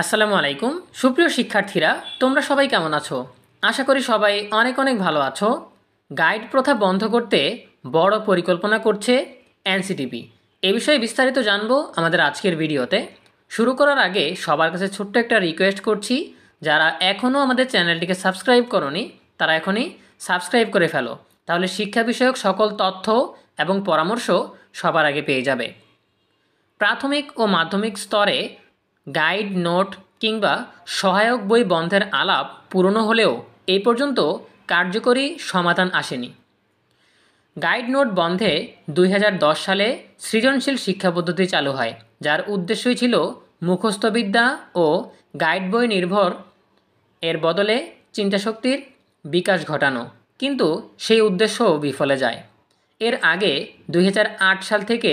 আসসালামু আলাইকুম। সুপ্রিয় শিক্ষার্থীরা, তোমরা সবাই কেমন আছো? আশা করি সবাই অনেক অনেক ভালো আছো। গাইড প্রথা বন্ধ করতে বড় পরিকল্পনা করছে এনসিটিবি। এ বিষয়ে বিস্তারিত জানবো আমাদের আজকের ভিডিওতে। শুরু করার আগে সবার কাছে ছোট্ট একটা রিকোয়েস্ট করছি, যারা এখনও আমাদের চ্যানেলটিকে সাবস্ক্রাইব করোনি তারা এখনই সাবস্ক্রাইব করে ফেলো, তাহলে শিক্ষা বিষয়ক সকল তথ্য এবং পরামর্শ সবার আগে পেয়ে যাবে। প্রাথমিক ও মাধ্যমিক স্তরে গাইড নোট কিংবা সহায়ক বই বন্ধের আলাপ পুরনো হলেও এই পর্যন্ত কার্যকরী সমাধান আসেনি। গাইড নোট বন্ধে 2010 সালে সৃজনশীল শিক্ষা পদ্ধতি চালু হয়, যার উদ্দেশ্যই ছিল মুখস্থবিদ্যা ও গাইড বই নির্ভর এর বদলে চিন্তাশক্তির বিকাশ ঘটানো, কিন্তু সেই উদ্দেশ্যও বিফলে যায়। এর আগে 2008 সাল থেকে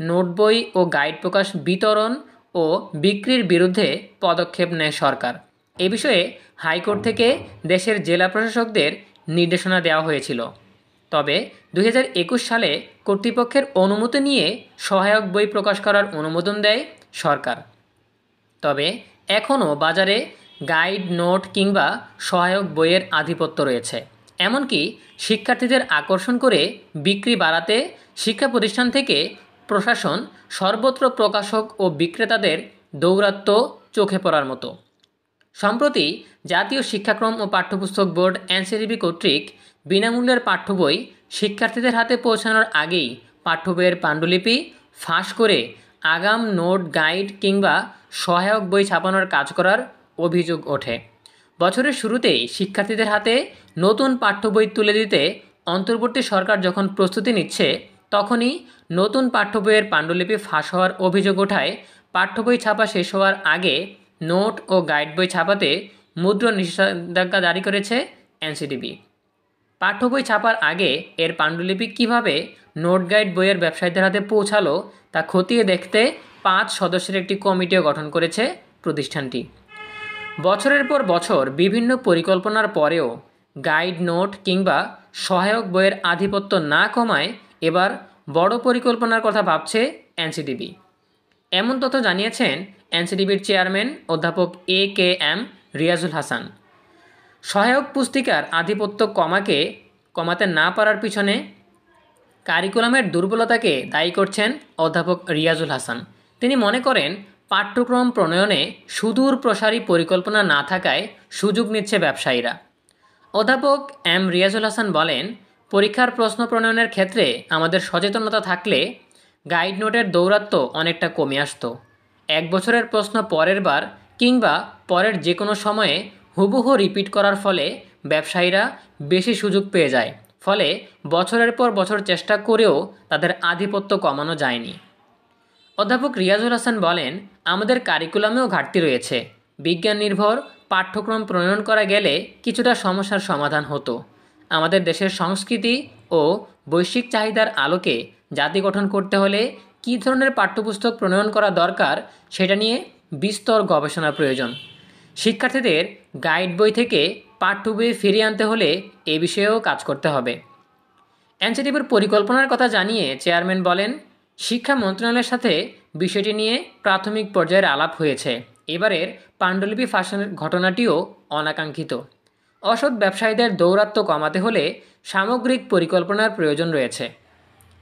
নোট বই ও গাইড প্রকাশ, বিতরণ ও বিক্রির বিরুদ্ধে পদক্ষেপ নেয় সরকার। এ বিষয়ে হাইকোর্ট থেকে দেশের জেলা প্রশাসকদের নির্দেশনা দেওয়া হয়েছিল। তবে 2021 সালে কর্তৃপক্ষের অনুমতি নিয়ে সহায়ক বই প্রকাশ করার অনুমোদন দেয় সরকার। তবে এখনও বাজারে গাইড নোট কিংবা সহায়ক বইয়ের আধিপত্য রয়েছে। এমনকি শিক্ষার্থীদের আকর্ষণ করে বিক্রি বাড়াতে শিক্ষা প্রতিষ্ঠান থেকে প্রশাসন সর্বত্র প্রকাশক ও বিক্রেতাদের দৌরাত্ম্য চোখে পড়ার মতো। সম্প্রতি জাতীয় শিক্ষাক্রম ও পাঠ্যপুস্তক বোর্ড এনসিটিবি কর্তৃক বিনামূল্যের পাঠ্য বই শিক্ষার্থীদের হাতে পৌঁছানোর আগেই পাঠ্য বইয়ের পাণ্ডুলিপি ফাঁস করে আগাম নোট, গাইড কিংবা সহায়ক বই ছাপানোর কাজ করার অভিযোগ ওঠে। বছরের শুরুতেই শিক্ষার্থীদের হাতে নতুন পাঠ্য বই তুলে দিতে অন্তর্বর্তী সরকার যখন প্রস্তুতি নিচ্ছে, তখনই নতুন পাঠ্য বইয়ের পাণ্ডুলিপি ফাঁস হওয়ার অভিযোগ ওঠায় পাঠ্য বই ছাপা শেষ হওয়ার আগে নোট ও গাইড বই ছাপাতে মুদ্রণ নিষেধাজ্ঞা জারি করেছে এনসিটিবি। পাঠ্য বই ছাপার আগে এর পাণ্ডুলিপি কিভাবে নোট গাইড বইয়ের ব্যবসায়ীদের হাতে পৌঁছালো তা খতিয়ে দেখতে 5 সদস্যের একটি কমিটিও গঠন করেছে প্রতিষ্ঠানটি। বছরের পর বছর বিভিন্ন পরিকল্পনার পরেও গাইড নোট কিংবা সহায়ক বইয়ের আধিপত্য না কমায় এবার বড় পরিকল্পনার কথা ভাবছে এনসিটিবি। এমন তথ্য জানিয়েছেন এনসিটিবির চেয়ারম্যান অধ্যাপক AKM রিয়াজুল হাসান। সহায়ক পুস্তিকার আধিপত্য কমাতে না পারার পিছনে কারিকুলামের দুর্বলতাকে দায়ী করছেন অধ্যাপক রিয়াজুল হাসান। তিনি মনে করেন, পাঠ্যক্রম প্রণয়নে সুদূর প্রসারী পরিকল্পনা না থাকায় সুযোগ নিচ্ছে ব্যবসায়ীরা। অধ্যাপক রিয়াজুল হাসান বলেন, পরীক্ষার প্রশ্ন প্রণয়নের ক্ষেত্রে আমাদের সচেতনতা থাকলে গাইড নোটের দৌরাত্ম্য অনেকটা কমে আসতো। 1 বছরের প্রশ্ন পরের বার কিংবা পরের যে কোনো সময়ে হুবহু রিপিট করার ফলে ব্যবসায়ীরা বেশি সুযোগ পেয়ে যায়। ফলে বছরের পর বছর চেষ্টা করেও তাদের আধিপত্য কমানো যায়নি। অধ্যাপক রিয়াজুল হাসান বলেন, আমাদের কারিকুলামেও ঘাটতি রয়েছে। বিজ্ঞান নির্ভর পাঠ্যক্রম প্রণয়ন করা গেলে কিছুটা সমস্যার সমাধান হতো। আমাদের দেশের সংস্কৃতি ও বৈশ্বিক চাহিদার আলোকে জাতি গঠন করতে হলে কী ধরনের পাঠ্যপুস্তক প্রণয়ন করা দরকার সেটা নিয়ে বিস্তর গবেষণার প্রয়োজন। শিক্ষার্থীদের গাইড বই থেকে পাঠ্য বই ফিরিয়ে আনতে হলে এ বিষয়েও কাজ করতে হবে। এনসিটিবির পরিকল্পনার কথা জানিয়ে চেয়ারম্যান বলেন, শিক্ষা মন্ত্রণালয়ের সাথে বিষয়টি নিয়ে প্রাথমিক পর্যায়ের আলাপ হয়েছে। এবারের পাণ্ডুলিপি ফাঁসের ঘটনাটিও অনাকাঙ্ক্ষিত। অসৎ ব্যবসায়ীদের দৌরাত্ম্য কমাতে হলে সামগ্রিক পরিকল্পনার প্রয়োজন রয়েছে।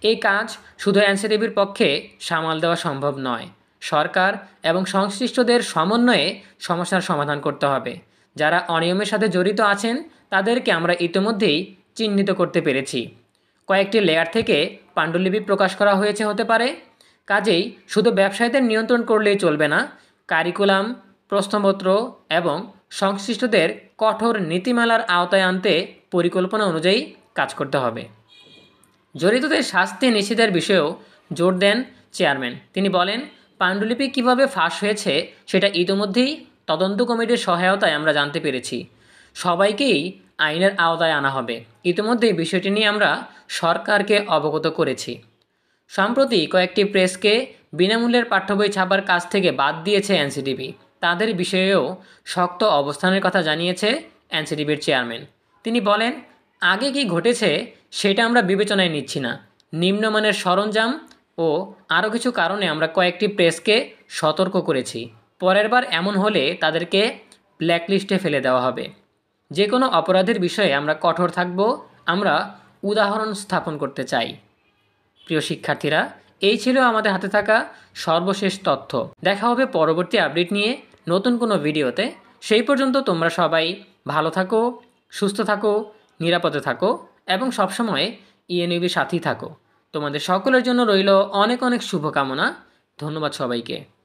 এই কাজ শুধু এনসিটিবির পক্ষে সামাল দেওয়া সম্ভব নয়। সরকার এবং সংশ্লিষ্টদের সমন্বয়ে সমস্যার সমাধান করতে হবে। যারা অনিয়মের সাথে জড়িত আছেন তাদেরকে আমরা ইতিমধ্যেই চিহ্নিত করতে পেরেছি। কয়েকটি লেয়ার থেকে পাণ্ডুলিপি প্রকাশ করা হয়েছে হতে পারে। কাজেই শুধু ব্যবসায়ীদের নিয়ন্ত্রণ করলেই চলবে না, কারিকুলাম, প্রশ্নপত্র এবং সংশ্লিষ্টদের কঠোর নীতিমালার আওতায় আনতে পরিকল্পনা অনুযায়ী কাজ করতে হবে। জড়িতদের শাস্তি নিষেধের বিষয়েও জোর দেন চেয়ারম্যান। তিনি বলেন, পাণ্ডুলিপি কিভাবে ফাঁস হয়েছে সেটা ইতিমধ্যেই তদন্ত কমিটির সহায়তায় আমরা জানতে পেরেছি। সবাইকেই আইনের আওতায় আনা হবে। ইতিমধ্যেই বিষয়টি নিয়ে আমরা সরকারকে অবগত করেছি। সম্প্রতি কয়েকটি প্রেসকে বিনামূল্যের পাঠ্য বই ছাপার কাজ থেকে বাদ দিয়েছে এনসিটিবি। তাদের বিষয়েও শক্ত অবস্থানের কথা জানিয়েছে এনসিটিবির চেয়ারম্যান। তিনি বলেন, আগে কি ঘটেছে সেটা আমরা বিবেচনায় নিচ্ছি না। নিম্নমানের সরঞ্জাম ও আরও কিছু কারণে আমরা কয়েকটি প্রেসকে সতর্ক করেছি। পরের বার এমন হলে তাদেরকে ব্ল্যাকলিস্টে ফেলে দেওয়া হবে। যে কোনো অপরাধের বিষয়ে আমরা কঠোর থাকব, আমরা উদাহরণ স্থাপন করতে চাই। প্রিয় শিক্ষার্থীরা, এই ছিল আমাদের হাতে থাকা সর্বশেষ তথ্য। দেখা হবে পরবর্তী আপডেট নিয়ে নতুন কোনো ভিডিওতে। সেই পর্যন্ত তোমরা সবাই ভালো থাকো, সুস্থ থাকো, নিরাপদে থাকো এবং সবসময় ইএনইউবির সাথেই থাকো। তোমাদের সকলের জন্য রইল অনেক অনেক শুভকামনা। ধন্যবাদ সবাইকে।